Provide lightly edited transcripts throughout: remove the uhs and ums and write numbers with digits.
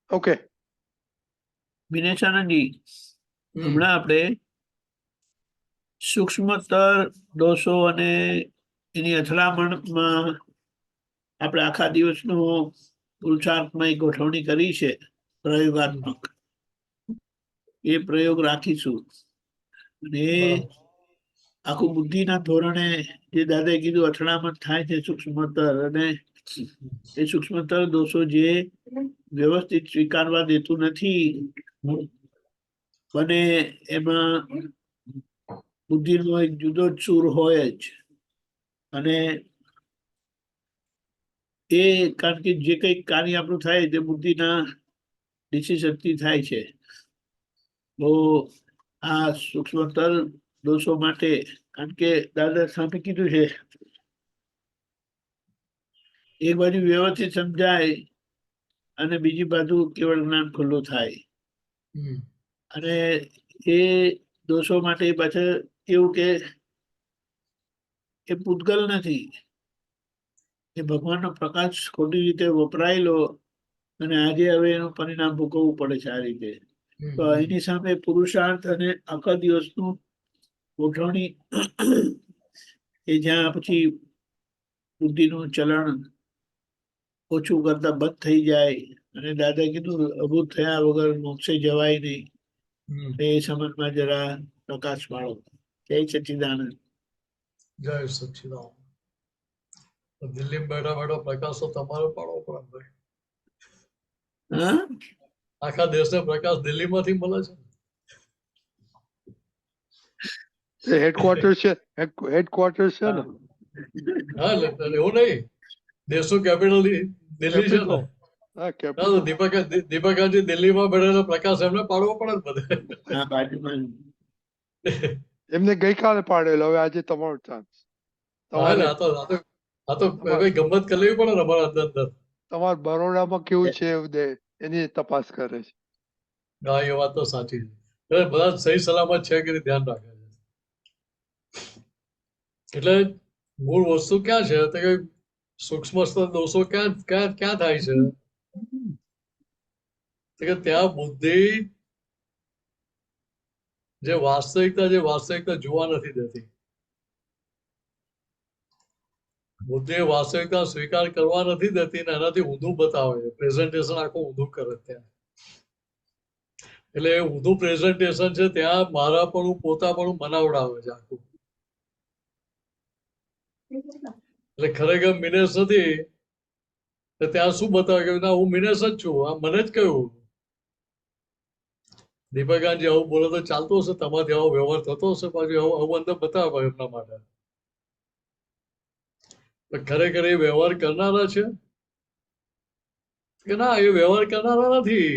Okay. વિનેશાનંદજી, હમણાં આપણે સૂક્ષ્મતર દોષો અને એની અથડામણમાં આપણે આખા દિવસનું પુરુષાર્થમય ગોઠવણી કરી છે, પ્રયોગાત્મક. એ પ્રયોગ રાખીશું. અને આખું બુદ્ધિના ધોરણે જે દાદાએ કીધું અથડામણ થાય છે સૂક્ષ્મતર, અને એ સૂક્ષ્મતર દોષો જે વ્યવસ્થિત સ્વીકારવા દેતું નથી, બને એમાં બુદ્ધિનો એક જુદો જ સૂર હોય જ. અને એ કારણ કે જે કંઈક કાર્ય આપણું થાય તે બુદ્ધિના ડિસિઝનથી થાય છે. તો આ સૂક્ષ્મતર દોષો માટે, કારણ કે દાદા સામે કીધું છે, એક બાજુ વ્યવસ્થિત સમજાય અને બીજી બાજુ કેવળ જ્ઞાન ખુલ્લું થાય. અને એ દોષો માટે પાછળ એવું કે એ પૂતગલ નથી, એ ભગવાનનો પ્રકાશ ખોટી રીતે વપરાયેલો, અને આજે હવે એનું પરિણામ ભોગવવું પડે છે આ રીતે. તો એની સામે પુરુષાર્થ અને આખા દિવસનું ગોઠવણી, એ જ્યાં પછી બુદ્ધિનું ચલણ ઓછું કરતા બંધ થઈ જાય, અને દાદા કીધું અભૂત થયા વગર મોક્ષે જવાય નહીં. એ સમજમાં જરા પ્રકાશ પાડો. જય સચ્ચિદાનંદ. જય સચ્ચિદાનંદ. દિલ્હી બેઠા બેઠા પ્રકાશ તો તમારો પાડવો પડે ભાઈ. હા, આખા દેશને પ્રકાશ દિલ્હીમાંથી મળે છે. હેડક્વાર્ટર છે, હેડક્વાર્ટર છે ને. હા, એવું નહીં, દેશનું કેપિટલ દિલ્હી છે ને. હા, હા, દીપકાજી દિલ્હીમાં બેઠેલો પ્રકાશ એમને પાડવો પડે ને બધે. હા, બાજુમાં એમને ગઈકાલે પાડેલો, હવે આજે તમારો ચાન્સ. હા ને, આ તો ભાઈ ગમત કરી લેવી પડે ને અમારા અંદર અંદર. તમારે બરોડામાં કેવું છે એની તપાસ કરે છે. હા, એ વાત તો સાચી છે. બધા સહી સલામત છે કે ધ્યાન રાખે છે. એટલે મૂળ વસ્તુ ક્યાં છે, તો કે સૂક્ષ્મ સ્તર દોષો ક્યાં ક્યાં થાય છે, કે ત્યાં બુદ્ધિ જે વાસ્તવિકતા જોવા નથી દેતી. બુદ્ધિ વાસ્તવિકતા સ્વીકાર કરવા નથી દેતી, ને એનાથી ઊંધું બતાવે છે. પ્રેઝન્ટેશન આખું ઊંધું કરે ત્યાં. એટલે એ ઊંધું પ્રેઝન્ટેશન છે, ત્યાં મારાપણું પોતાપણું બનાવડાવે છે આખું. એટલે ખરેખર મિનેસ નથી, તો ત્યાં શું બતાવે કે ના, હું મિનેસ જ છું, આ મને જ કહ્યું. દીપકાજી આવું બોલો તો ચાલતું હશે, તમારાથી આવો વ્યવહાર થતો હશે, પાછું આવું અંદર બતાવે એમના માટે. ખરેખર એ વ્યવહાર કરનારા છે કે ના, એ વ્યવહાર કરનારા નથી.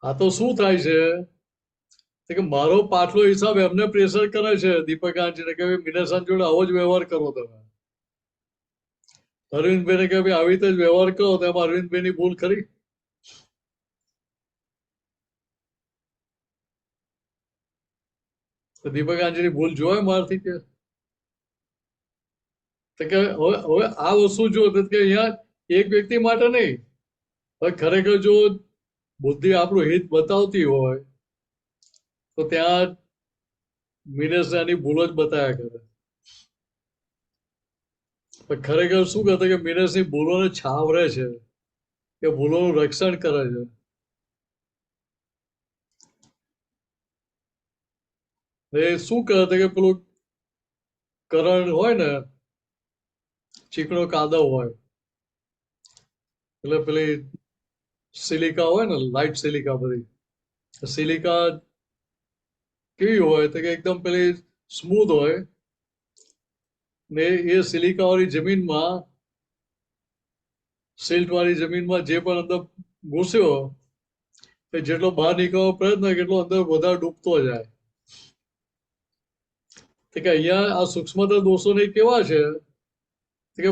આ તો શું થાય છે કે મારો પાછલો હિસાબ એમને પ્રેશર કરે છે દીપકાજીને, કે મિનેશન જોડે આવો જ વ્યવહાર કરો તમે. અરવિંદભાઈને કે ભાઈ આવી રીતે જ વ્યવહાર કરો, તો એમાં અરવિંદભાઈની ભૂલ ખરી. દીપકાજીની ભૂલ જોવાય મારથી કે હવે આ વસ્તુ જો કે અહીંયા એક વ્યક્તિ માટે નહીં, હવે ખરેખર જો બુદ્ધિ આપણું હિત બતાવતી હોય તો ત્યાં મિનેશ એની ભૂલો જ બતાવ્યા કરે. પણ ખરેખર શું કરતા કે મિનેશની ભૂલોને છાવરે છે, કે ભૂલોનું રક્ષણ કરે છે. એ શું કરે કે પેલું કરણ હોય ને, ચીકણો કાદવ હોય, એટલે પેલી સિલિકા હોય ને, લાઇટ સિલિકા, બધી સિલિકા કેવી હોય તો કે એકદમ પેલી સ્મૂથ હોય, ને એ સિલિકા વાળી જમીનમાં, સિલ્ટ વાળી જમીનમાં જે પણ અંદર ઘૂસ્યો, એ જેટલો બહાર નીકળવાનો પ્રયત્ન એટલો અંદર વધારે ડૂબતો જાય. કે અહીંયા આ સૂક્ષ્મતર દોષો ને કેવા છે કે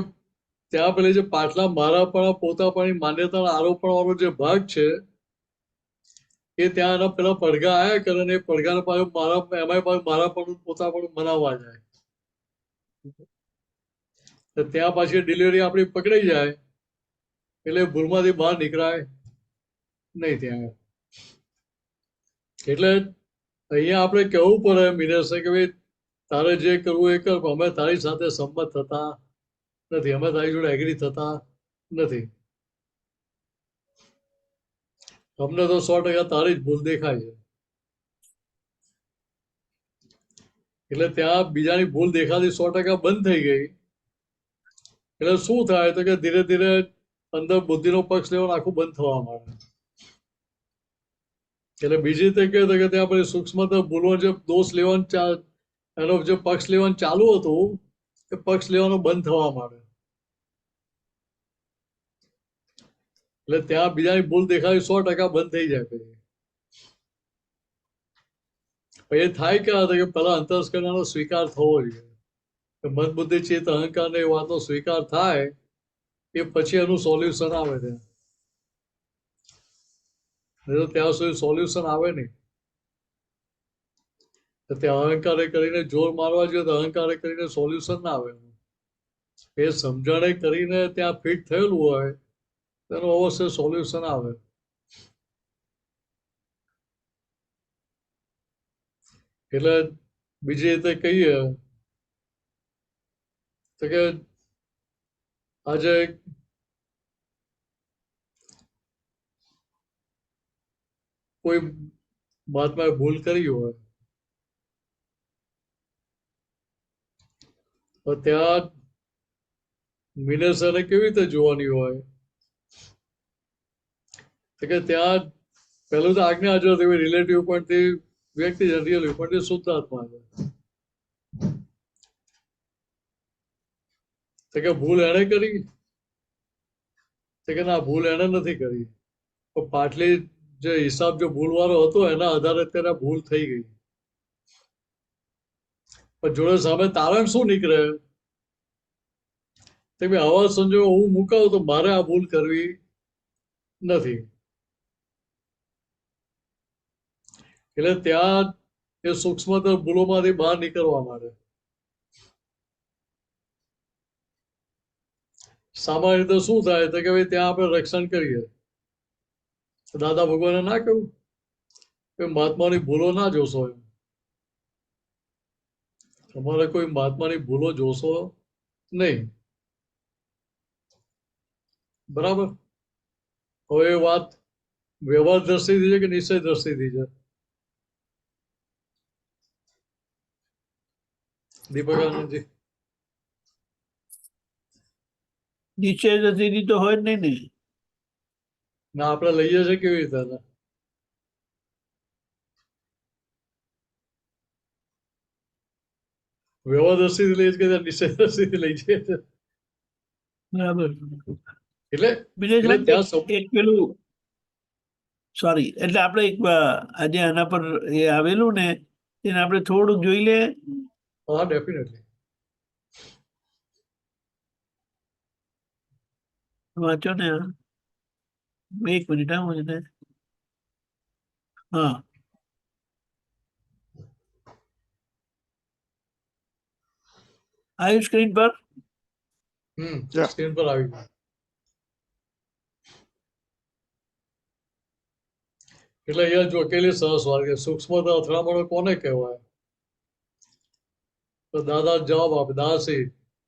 ત્યાં પેલી જે પાછલા મારાપણા પોતાપણી માન્યતાના આરોપણ વાળો જે ભાગ છે, એ ત્યાં એના પેલા પડઘા આયા કરે, ને એ પડઘાને પાછું એમાંય પાછું મારાપણું પોતાપણું બનાવવા જાય. ત્યાં પાછી ડિલિવરી આપણી પકડાઈ જાય, એટલે ભૂલમાંથી બહાર નીકળાય નહીં ત્યાં. એટલે અહીંયા આપણે કહેવું પડે મિનેશે કે ભાઈ તારે જે કરવું એ કર, અમે તારી સાથે સંમત થતા નથી, અમે તારી જોડે એગ્રી થતા નથી. અમને તો 100% તારી જ ભૂલ દેખાય છે. એટલે ત્યાં બીજાની ભૂલ દેખાતી 100% બંધ થઈ ગઈ. એટલે શું થાય તો કે ધીરે ધીરે અંદર બુદ્ધિનો પક્ષ લેવાનું આખું બંધ થવા માંડે. એટલે બીજી રીતે કહે તો કે ત્યાં પછી સૂક્ષ્મતર ભૂલો જે દોષ લેવાનું એનો જે પક્ષ લેવાનું ચાલુ હતું એ પક્ષ લેવાનું બંધ થવા માંડે. એટલે ત્યાં બીજાની ભૂલ દેખાવી 100% બંધ થઈ જાય. પછી એ થાય ક્યાં કે પેલા અંતસ્કરણનો સ્વીકાર થવો જોઈએ. મન બુદ્ધિ ચિત્ત અહંકાર ને એ વાતનો સ્વીકાર થાય એ પછી એનું સોલ્યુશન આવે છે. નહીં તો ત્યાં સુધી સોલ્યુશન આવે નહીં. ત્યાં અહંકારે કરીને જોર મારવા જોઈએ તો અહંકારે કરીને સોલ્યુશન ના આવે. એ સમજણે કરીને ત્યાં ફિટ થયેલું હોય તેનું અવશ્ય સોલ્યુશન આવે. એટલે બીજી રીતે કહીએ તો કે આજે કોઈ મહાત્માએ ભૂલ કરી હોય તો ત્યાં મિનેસરે કેવી રીતે જોવાની હોય તો કે ત્યાં પહેલું તો આજ્ઞા હાજર હતી રિલેટિવ પોઈન્ટથી વ્યક્તિ છે, રિયલ પોઈન્ટથી શુદ્ધ આત્મા છે. તો કે ભૂલ એણે કરી તો કે ના, ભૂલ એણે નથી કરી. તો પાટલી જે હિસાબ જો ભૂલ વાળો હતો એના આધારે ત્યારે ભૂલ થઈ ગઈ. પણ જોડે સામે તારણ શું નીકળે કે ભાઈ આવા સંજોગો હું મુકાવું તો મારે આ ભૂલ કરવી નથી. એટલે ત્યાં એ સૂક્ષ્મતર ભૂલોમાંથી બહાર નીકળવા માટે સામાન્ય રીતે શું થાય તો કે ભાઈ ત્યાં આપણે રક્ષણ કરીએ. દાદા ભગવાને ના કહ્યું કે મહાત્માની ભૂલો ના જોશો, એમ તમારે કોઈ મહાત્માની ભૂલો જોશો નહીં. બરાબર. હવે એ વાત વ્યવહાર દ્રષ્ટિથી છે કે નિશ્ચય દ્રષ્ટિથી છે? દીપક આનંદજી. નીચે જતી તો હોય જ નહીં ને. ના, આપણે લઈએ છીએ કેવી રીતે? વ્યવહાર દ્રષ્ટિથી લઈએ કે નિશ્ચય દ્રષ્ટિથી લઈ જઈએ છીએ? બરાબર. એટલે બીજે ત્યાં એક પેલું સોરી, એટલે આપણે એક આજે આના પર એ આવેલું ને એને આપણે થોડુંક જોઈ લે. હા, ડેફિનેટલી. વાંચો ને. એક મિનિટ. હા, આવ્યું સ્ક્રીન પર? સ્ક્રીન પર આવી ગયું. એટલે અહીંયા જો અકેલી સરસ વાત કે સૂક્ષ્મતા અથડામણો કોને કહેવાય? તો દાદા જવાબ આપે, દાસી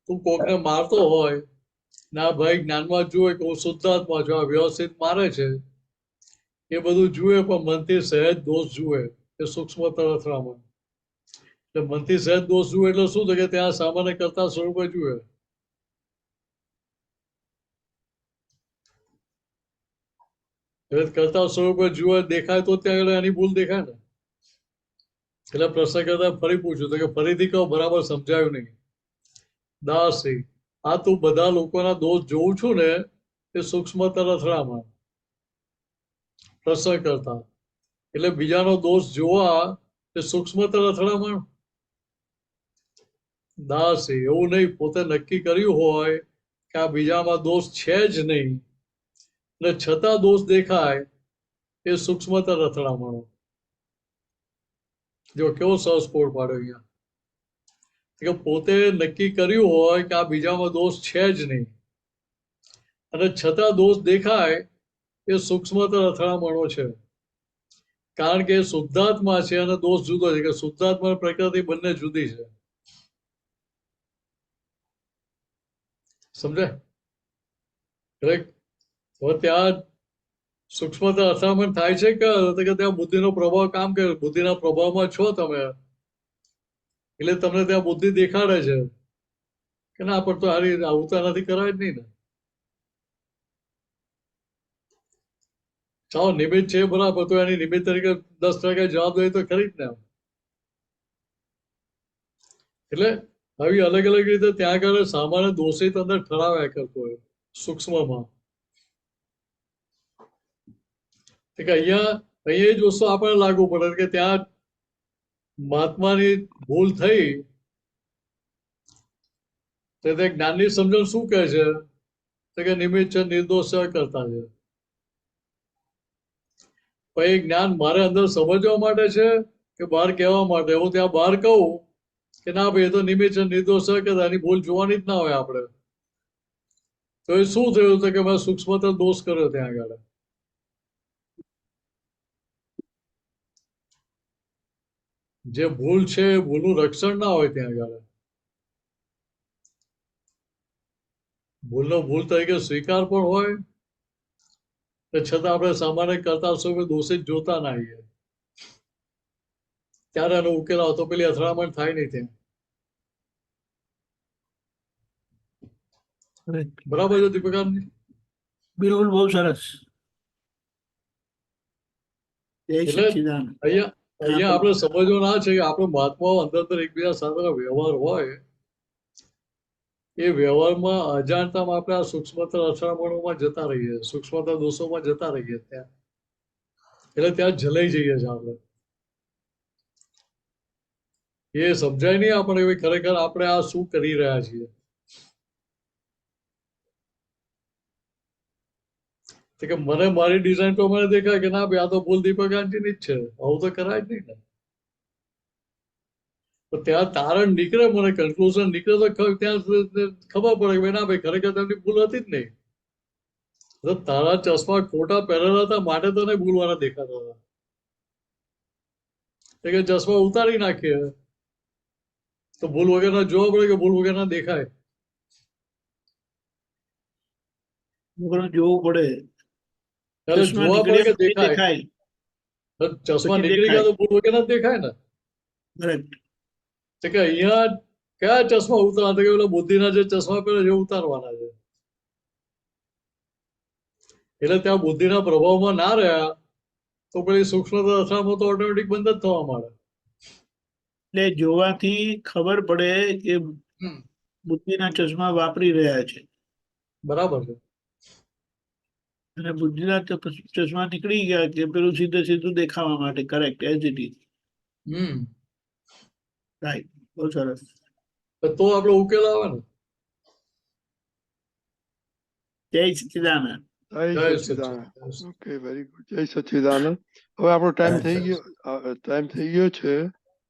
તું કોકને મારતો હોય ના ભાઈ જ્ઞાનમાં જુએ કે હું શુદ્ધાત્મા છું, આ વ્યવસ્થિત મારે છે એ બધું જુએ, પણ મનથી સહેજ દોષ જુએ એ સૂક્ષ્મતર અથડામણ. એટલે મનથી સહેજ દોષ જુએ એટલે શું થાય કે ત્યાં સામાન્ય કરતા સ્વરૂપે જુએ. કરતા સ્વરૂપે જુએ દેખાય તો ત્યાં એની ભૂલ દેખાય ને. એટલે પ્રશ્ન કરતા ફરી પૂછ્યું તો કે ફરીથી કહો, બરાબર સમજાયું નહીં. દાસી આ તું બધા લોકોના દોષ જોઉં છું ને એ સૂક્ષ્મતર અથડામણ. પ્રશ્ન કરતા એટલે બીજાનો દોષ જોવા એ સૂક્ષ્મતર અથડામણ. દાસી એવું નહીં, પોતે નક્કી કર્યું હોય કે આ બીજામાં દોષ છે જ નહીં ને છતાં દોષ દેખાય એ સૂક્ષ્મતર અથડામણો. જો કેવો સરસ કોડ પાડ્યો અહીંયા કે પોતે નક્કી કર્યું હોય કે આ બીજામાં દોષ છે જ નહીં, અને છતાં દોષ દેખાય એ સૂક્ષ્મતર અથડામણો છે. કારણ કે શુદ્ધાત્મા છે અને દોષ જુદો છે, કે શુદ્ધાત્મા અને પ્રકૃતિ બંને જુદી છે. સમજાય? કરેક્ટ? હવે ત્યાં સૂક્ષ્મતર અથડામણ થાય છે કે ત્યાં બુદ્ધિનો પ્રભાવ કામ કરે, બુદ્ધિના પ્રભાવમાં છો તમે, એટલે તમને ત્યાં બુદ્ધિ દેખાડે છે કે ના પણ તો આવું તો નથી કરાય જ નહીં ને. ચાલો નિમિત્ત છે બરાબર, તો એની નિમિત્ત તરીકે 10% જવાબદારી તો ખરી જ ને. એટલે આવી અલગ અલગ રીતે ત્યાં આગળ સામાન્ય દોષિત અંદર ઠરાવ્યા કરતો હોય સૂક્ષ્મમાં. કે અહીંયા એ જ વસ્તુ આપણને લાગુ પડે કે ત્યાં મહાત્માની ભૂલ થઈ તો તે જ્ઞાનની સમજણ શું કહે છે કે નિમિત્ત છે, નિર્દોષ કરતા છે. પણ એ જ્ઞાન મારે અંદર સમજવા માટે છે કે બહાર કહેવા માટે? હું ત્યાં બહાર કહું કે ના ભાઈ એ તો નિમિત્ત છે, નિર્દોષ કે એની ભૂલ જોવાની જ ના હોય આપણે, તો એ શું થયું કે મેં સૂક્ષ્મતર દોષ કર્યો ત્યાં આગળ. જે ભૂલ છે એ ભૂલનું રક્ષણ ના હોય ત્યાં આગળ. ભૂલનો ભૂલ તરીકે સ્વીકાર પણ હોય છતાં આપણે સામાન્ય કરતા સ્વરૂપે દોષિત જોતા ના આવીએ, ત્યારે એનો ઉકેલ આવતો પેલી અથડામણ થાય નહીં ત્યાં. બરાબર છે દીપિકાજી? બિલકુલ, બહુ સરસ. જય એટલે સચ્ચિદાનંદ. અહીંયા આપણે સમજવું ના છે કે આપણે મહાત્માઓ અંદર એકબીજા સાથેનો વ્યવહાર હોય, એ વ્યવહારમાં અજાણતામાં આપણે આ સૂક્ષ્મતર અથડામણોમાં જતા રહીએ, સૂક્ષ્મતર દોષોમાં જતા રહીએ ત્યાં, એટલે ત્યાં જલાઈ જઈએ છીએ આપણે. એ સમજાય નહીં આપણે ખરેખર આપણે આ શું કરી રહ્યા છીએ. કે મને મારી ડિઝાઇન પ્રમાણે દેખાય કે ના ભાઈ આ તો ભૂલ દીપકાંતજીની જ છે, આવું તો કરાય જ નહીં ને. તો ત્યાં તારણ નીકળે, મને કન્ક્લુઝન નીકળે તો ત્યાં ખબર પડે કે ના ભાઈ ખરેખર તેમની ભૂલ હતી જ નહીં. તારા ચશ્મા ખોટા પહેરેલા હતા માટે તને ભૂલવાના દેખાતા હતા, કે ચશ્મા ઉતારી નાખીએ તો ભૂલ વગરના જોવા પડે કે ભૂલ વગરના દેખાય. જોવું પડે, જોવા પડે કે દેખાય. ચશ્મા નીકળી ગયા તો ભૂલ વગરના દેખાય ને. કરેક્ટ. કે અહીંયા કયા ચશ્મા ઉતારવાના? કે પેલા બુદ્ધિના જે ચશ્મા પહેરે છે ઉતારવાના છે. એટલે ત્યાં બુદ્ધિના પ્રભાવમાં ના રહ્યા તો પેલી સૂક્ષ્મતર અથડામણ તો ઓટોમેટિક બંધ જ થવા માંડે. એટલે જોવાથી ખબર પડે કે બુદ્ધિના ચશ્મા વાપરી રહ્યા છે. બરાબર છે. અને બુદ્ધિના ચશ્મા નીકળી ગયા કે પેલું સીધું દેખાવા માટે. Correct, as it is. Right, બહુ સરસ. તો આપણો ઉકેલ આવે ને. જય સચ્ચિદાનંદ. જય સચ્ચિદાનંદ. Okay, very good. જય સચ્ચિદાનંદ. હવે આપણો ટાઈમ થઈ ગયો છે.